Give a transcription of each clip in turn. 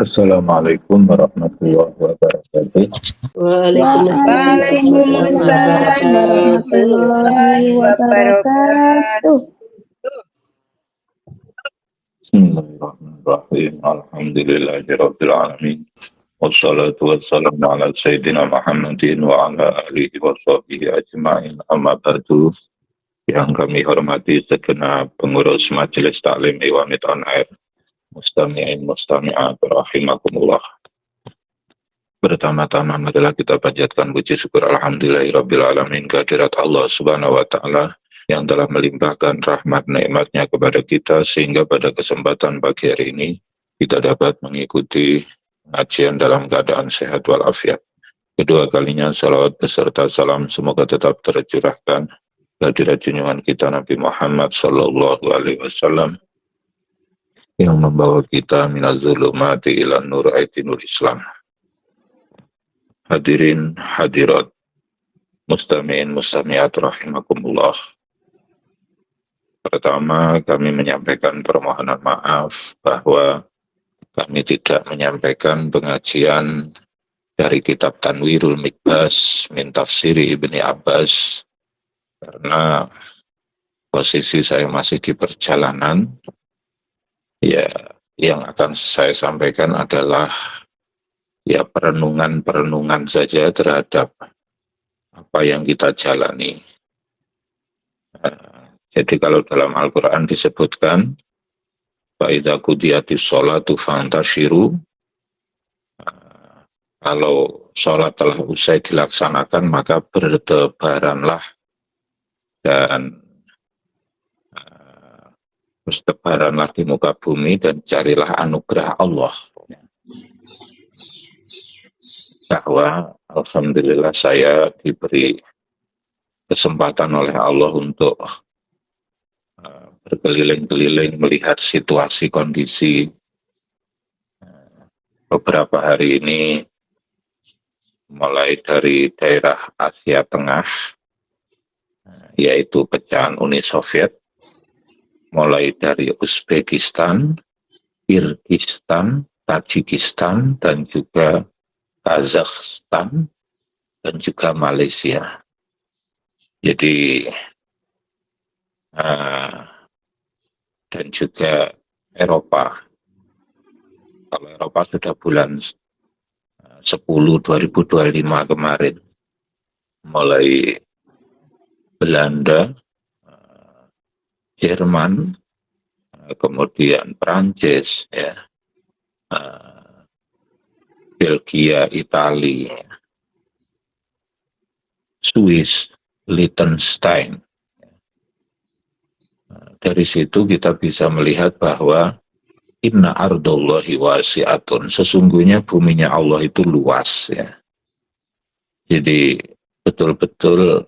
Assalamualaikum warahmatullahi wabarakatuh. Waalaikumsalam warahmatullahi Waalaikumsalam wabarakatuh. warahmatullahi wabarakatuh. Bismillahirrahmanirrahim. Alhamdulillahirabbil alamin. Wassalatu wassalamu ala sayyidina Muhammadin wa ala alihi wa sahbihi ajma'in. Amma ba'du. Yang kami hormati segenap pengurus Majelis Taklim Iwamit On Air, mustami'in mustami'at rahimakumullah. Pertama-tama adalah kita panjatkan puji syukur alhamdulillahirabbil alamin kehadirat Allah Subhanahu wa taala yang telah melimpahkan rahmat nikmatnya kepada kita sehingga pada kesempatan pagi hari ini kita dapat mengikuti pengajian dalam keadaan sehat walafiat. Kedua kalinya salawat beserta salam semoga tetap tercurahkan kehadirat junjungan kita Nabi Muhammad sallallahu alaihi wasallam yang membawa kita minaz zulumati ilan nur aitinul Islam. Hadirin hadirat mustami'in mustami'at rahimakumullah. Pertama, kami menyampaikan permohonan maaf bahwa kami tidak menyampaikan pengajian dari kitab Tanwirul Mikbas min Tafsiri Ibni Abbas karena posisi saya masih di perjalanan. Ya, yang akan saya sampaikan adalah ya perenungan-perenungan saja terhadap apa yang kita jalani. Jadi kalau dalam Al-Quran disebutkan فَإِذَا قُضِيَتِ الصَّلَاةُ فَانْتَشِرُوا, kalau sholat telah usai dilaksanakan maka bertebaranlah dan bertebaranlah di muka bumi dan carilah anugerah Allah. Bahwa alhamdulillah saya diberi kesempatan oleh Allah untuk berkeliling-keliling melihat situasi kondisi beberapa hari ini, mulai dari daerah Asia Tengah, yaitu pecahan Uni Soviet, mulai dari Uzbekistan, Kirgistan, Tajikistan, dan juga Kazakhstan, dan juga Malaysia. Jadi dan juga Eropa. Kalau Eropa sudah bulan 10 2025 kemarin, mulai Belanda, Jerman, kemudian Prancis, ya, Belgia, Italia, Swiss, Liechtenstein. Dari situ kita bisa melihat bahwa inna ardallahi wasi'atun, sesungguhnya buminya Allah itu luas, ya. Jadi betul-betul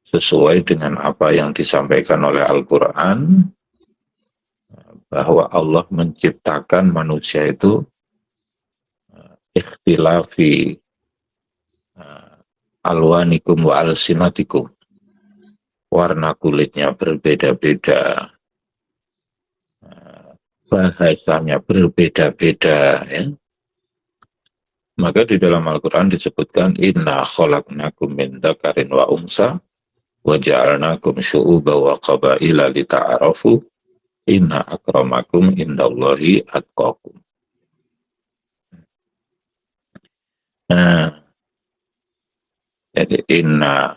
sesuai dengan apa yang disampaikan oleh Al-Quran, bahwa Allah menciptakan manusia itu ikhtilafi alwanikum wa alsinatikum, warna kulitnya berbeda-beda, bahasanya berbeda-beda, ya. Maka di dalam Al-Quran disebutkan inna khalaqnakum min dzakarin wa unsa wa ja'alnakum syu'uban wa qabaila lita'arafu inna akramakum indallahi atqakum. Nah, jadi inna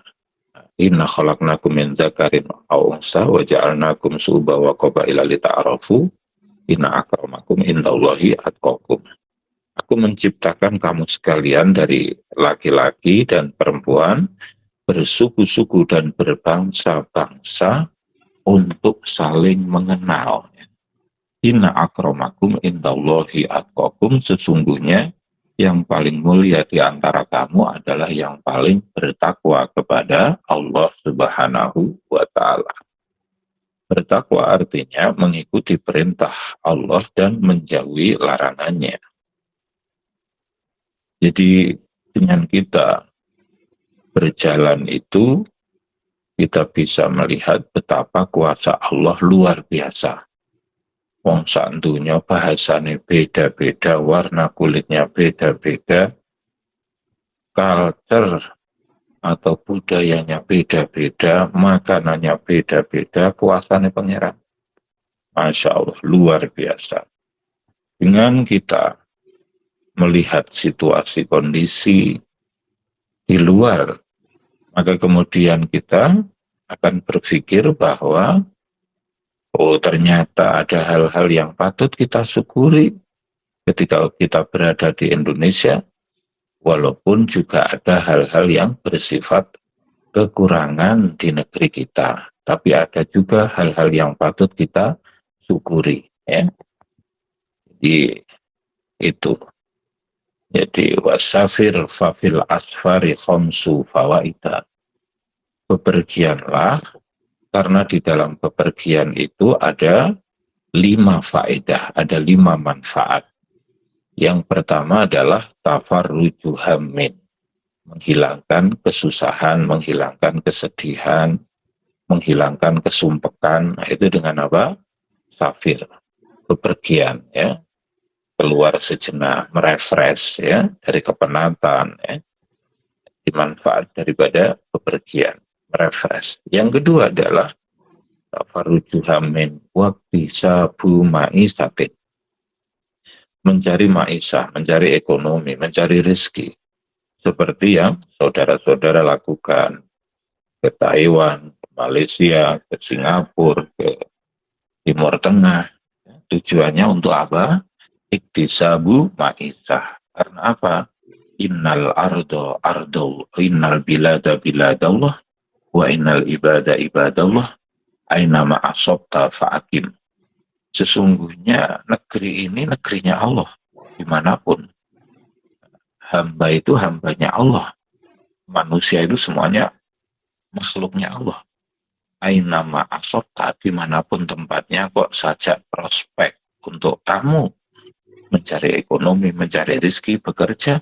khalaqnakum min dzakarin wa unsa wa ja'alnakum syu'uban wa qabaila lita'arafu inna akramakum indallahi atqakum. Aku menciptakan kamu sekalian dari laki-laki dan perempuan, bersuku-suku dan berbangsa-bangsa untuk saling mengenal. Inna akramakum indallahi atqakum, sesungguhnya yang paling mulia di antara kamu adalah yang paling bertakwa kepada Allah Subhanahu wa ta'ala. Bertakwa artinya mengikuti perintah Allah dan menjauhi larangannya. Jadi dengan kita berjalan itu, kita bisa melihat betapa kuasa Allah luar biasa. Wong sak donya bahasane beda-beda, warna kulitnya beda-beda, culture atau budayanya beda-beda, makanannya beda-beda, kuasane pangeran. Masya Allah, luar biasa. Dengan kita melihat situasi kondisi di luar, maka kemudian kita akan berpikir bahwa oh ternyata ada hal-hal yang patut kita syukuri ketika kita berada di Indonesia, walaupun juga ada hal-hal yang bersifat kekurangan di negeri kita, tapi ada juga hal-hal yang patut kita syukuri. Ya. Jadi itu. Jadi wasafir fafil asfari khomsu fawaida. Bepergianlah karena di dalam bepergian itu ada 5 faedah, ada 5 manfaat. Yang pertama adalah tafarruju hammin, menghilangkan kesusahan, menghilangkan kesedihan, menghilangkan kesumpekan. Itu dengan apa? Safir, bepergian, ya, keluar sejenak, merefresh, ya, dari kepenatan, ya, dimanfaat daripada bepergian, merefresh. Yang kedua adalah tafarruju hammin waktu sabu ma'isatin, mencari maisha, mencari ekonomi, mencari rezeki. Seperti yang saudara-saudara lakukan ke Taiwan, ke Malaysia, ke Singapura, ke Timur Tengah. Tujuannya untuk apa? Iktisabu maisha. Karena apa? Innal ardo ardo, innal bilada biladallah, wa innal ibada ibadallah, aina ma'asobta fa'akim. Sesungguhnya negeri ini negerinya Allah, dimanapun. Hamba itu hambanya Allah. Manusia itu semuanya makhluknya Allah. Aina ma'asobta, dimanapun tempatnya, kok saja prospek untuk kamu mencari ekonomi, mencari rezeki, bekerja,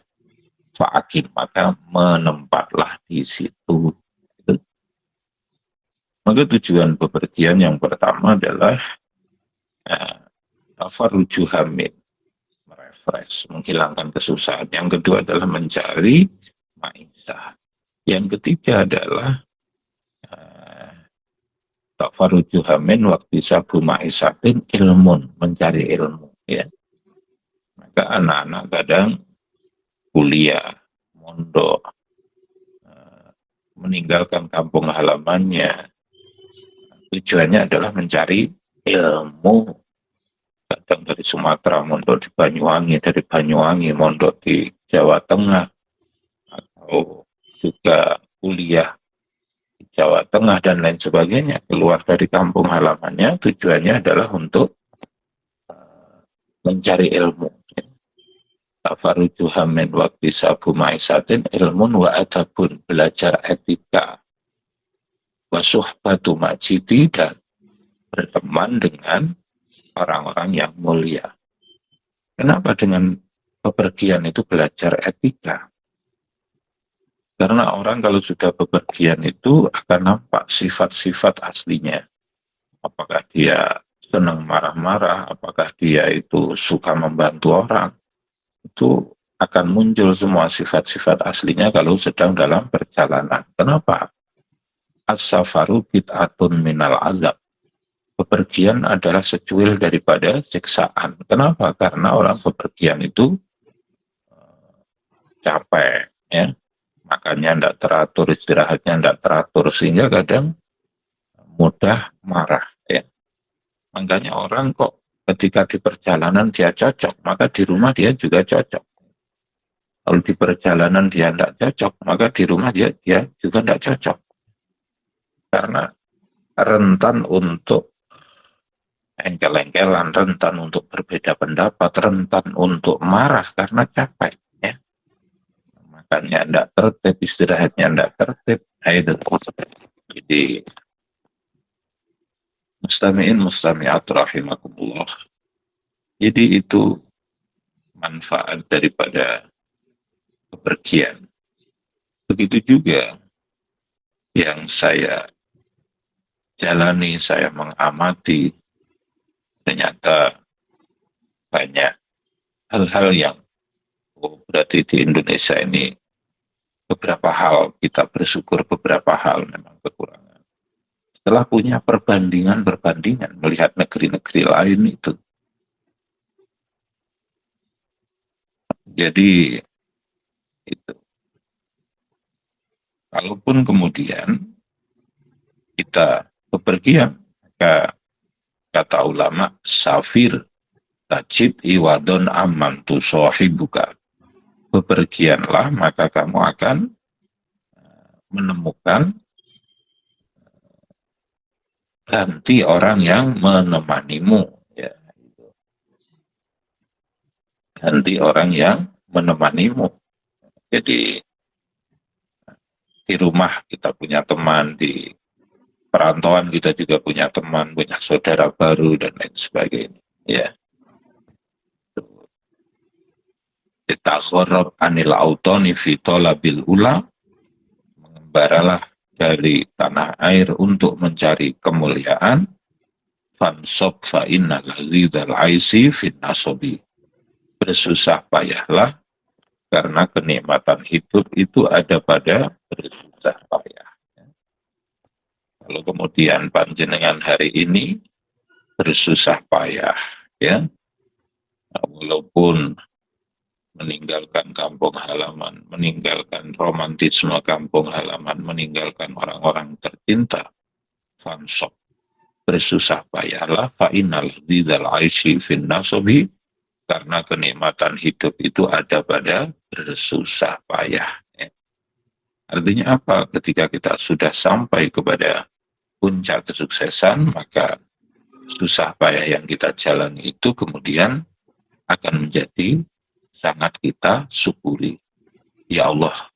fa'akim, maka menempatlah di situ. Maka tujuan bepergian yang pertama adalah tafarruju hamid, merefresh, menghilangkan kesusahan. Yang kedua adalah mencari maisha. Yang ketiga adalah tafarruju hamin waktu sabu maisatin, ilmun, mencari ilmu. Ya. Maka anak-anak kadang kuliah, mondok, meninggalkan kampung halamannya, tujuannya adalah mencari ilmu. Kadang dari Sumatera mondok di Banyuwangi, dari Banyuwangi mondok di Jawa Tengah, atau juga kuliah di Jawa Tengah dan lain sebagainya, keluar dari kampung halamannya, tujuannya adalah untuk mencari ilmu. Tafaruju hamin waktu sabu maisatin ilmun wa adabun, belajar etika, wasuhbatu majidi, dan berteman dengan orang-orang yang mulia. Kenapa dengan bepergian itu belajar etika? Karena orang kalau sudah bepergian itu akan nampak sifat-sifat aslinya. Apakah dia senang marah-marah, apakah dia itu suka membantu orang. Itu akan muncul semua sifat-sifat aslinya kalau sedang dalam perjalanan. Kenapa? As-safaru bid'atun minal azab. Bepergian adalah secuil daripada siksaan. Kenapa? Karena orang bepergian itu capek, ya, makannya tidak teratur, istirahatnya tidak teratur, sehingga kadang mudah marah. Ya. Makanya orang kok ketika di perjalanan dia cocok, maka di rumah dia juga cocok. Kalau di perjalanan dia tidak cocok, maka di rumah dia juga tidak cocok. Karena rentan untuk engkel-engkelan, rentan untuk berbeda pendapat, rentan untuk marah karena capek. Ya. Makannya tidak tertib, istirahatnya tidak tertib. Nah, itu. Jadi, mustami'in mustami'at rahimakumullah. Jadi itu manfaat daripada bepergian. Begitu juga yang saya jalani, saya mengamati ternyata banyak hal-hal yang berarti di Indonesia ini beberapa hal kita bersyukur, beberapa hal memang kekurangan. Setelah punya perbandingan melihat negeri-negeri lain itu. Jadi itu. Kalaupun kemudian kita bepergian, maka kata ulama, safir tajid iwadon aman tu sohibuka. Bepergianlah, maka kamu akan menemukan ganti orang yang menemanimu. Ya. Ganti orang yang menemanimu. Jadi di rumah kita punya teman, di perantauan kita juga punya teman, punya saudara baru dan lain sebagainya. Ya. Taghorab anil autoni fi talabil ula, mengembaralah dari tanah air untuk mencari kemuliaan. Fansob fa inna lazidal aisi fin nasobi, bersusah payahlah karena kenikmatan hidup itu ada pada bersusah payah. Kalau kemudian panjenengan hari ini bersusah payah, ya, walaupun meninggalkan kampung halaman, meninggalkan romantisme kampung halaman, meninggalkan orang-orang tercinta, fansop, bersusah payahlah, fa'innal dzal aisyi fin nasobi, karena kenikmatan hidup itu ada pada bersusah payah. Artinya apa? Ketika kita sudah sampai kepada puncak kesuksesan, maka susah payah yang kita jalani itu kemudian akan menjadi sangat kita syukuri. Ya Allah,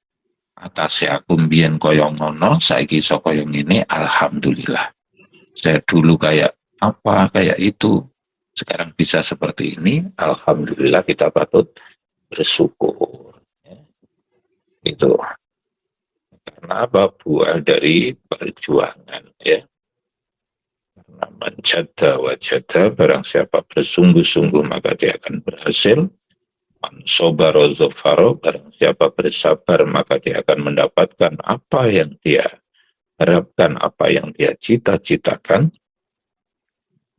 atas aku mbien koyong ngono, saiki iso koyong ini, alhamdulillah. Saya dulu kayak apa, kayak itu, sekarang bisa seperti ini, alhamdulillah, kita patut bersyukur. Itu karena apa? Buah dari perjuangan, ya. Karena manjada wajada, barang siapa bersungguh-sungguh maka dia akan berhasil. Mansobaro zofaro, barang siapa bersabar maka dia akan mendapatkan apa yang dia harapkan, apa yang dia cita-citakan.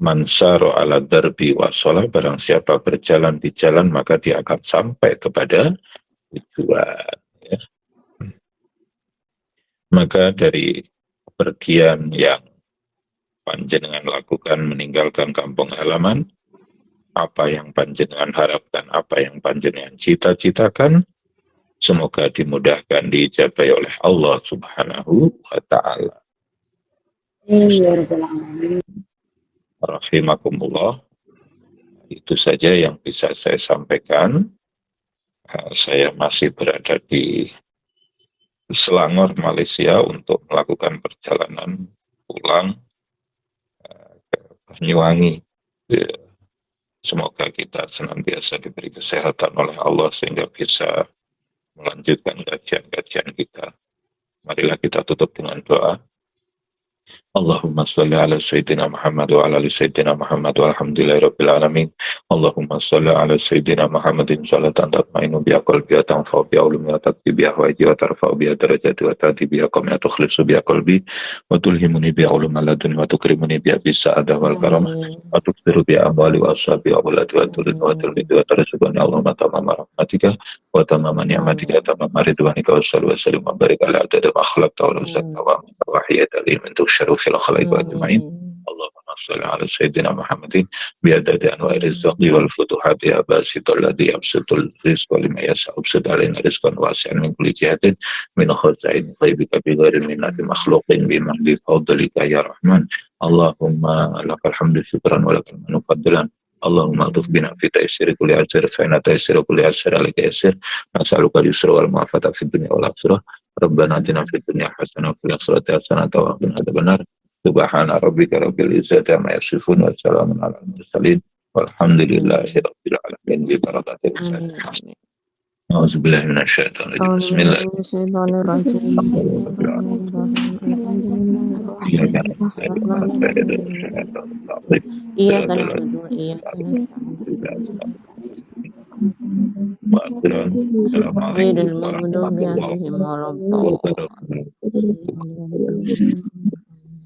Mansaro ala darbi wasola, barang siapa berjalan di jalan maka dia akan sampai kepada tujuan. Ya. Maka dari kepergian yang panjenengan lakukan, meninggalkan kampung halaman, apa yang panjenengan harapkan, apa yang panjenengan cita-citakan, semoga dimudahkan, diijabai oleh Allah Subhanahu wa Ta'ala. Rahimakumullah. Itu saja yang bisa saya sampaikan. Saya masih berada di Selangor, Malaysia untuk melakukan perjalanan pulang ke Banyuwangi. Semoga kita senantiasa diberi kesehatan oleh Allah sehingga bisa melanjutkan kajian-kajian kita. Marilah kita tutup dengan doa. Allahumma salli ala Sayyidina Muhammad wa ala ali Sayyidina Muhammad walhamdulillahi rabbil alamin. Allahumma salli ala Sayyidina Muhammadin salatan tatmainu biha qalbi wa tanfa'u biha ulumi wa taqdi biha hawaiji wa tarfa'u biha darajati wa tahdi biha qawmi wa tukhlisu biha qalbi wa tulhimuni biha uluma laduni wa tukrimuni biha bisa'adah wal karamah wa tuksiru biha amwali wa ashabi wa ulati wa tulid wa tulid wa tarasubani Allahumma tamama rahmatika wa tamama ni'matika tamama ridwanika wa sallu wa sallim wa barik ala adada wa akhlaqta wa razaqta wa wahiyata li min tuksharu fil khalaiq wa ajma'in. Allahumma salli ala Sayyidina Muhammadin biadadi anwa'ir rizqi wal futuhati ya basitul ladhi absutul rizqa lima yasa'u absud alaina rizqan wasi'an min kulli jihatin min khazain ghaibika bi ghairi minnati makhluqin bi mahdi fadlika ya Rahman. Allahumma lakal hamdu syukran wa lakal manu fadlan. Allahumma atuf bina fi taysiri kulli asir fa inna taysiri kulli asir alika yasir. Nas'aluka al-yusra wal mu'afata fid dunya wal akhirah. Rabbana atina fid dunya hasanah wa fil akhirati hasanah wa qina adzabannar. Subhana rabbika rabbil izzati amma yasifun wa salamun alal mursalin walhamdulillahi rabbil alamin bi barakatil fatiha. A'udzubillahi minasyaitonir rajim. Bismillahirrahmanirrahim. Iya kan? Iya kan berdua, iya kan. Assalamualaikum Ghairil maghdubi warahmatullahi alaihim waladdallin.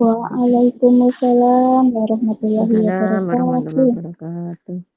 Waalaikumsalam warahmatullahi Waalaikumsalam warahmatullahi wabarakatuh. wabarakatuh.